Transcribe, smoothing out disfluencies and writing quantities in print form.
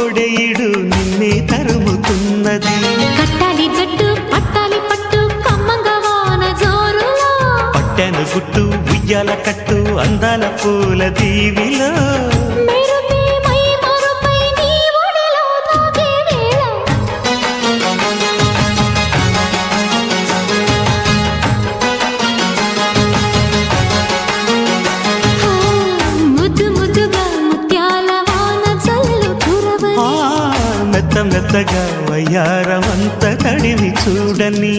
కోడెయిడు నిన్నే తరుముతున్నది. కట్టాలి జట్టు పట్టాలి పట్టు కమ్మంగా వాన జోరులో, పట్టెను గుట్టు ఉయ్యాల కట్టు అందాల పూల దీవిలో. మెరుపే మై మరుపై నీ ఒడిలో తాగే వేళ, ముద్దు ముద్దుగా ముత్యాల వాన చల్లు కురవని, మెత్త మెత్తగా వయ్యారమంత తడివి చూడని.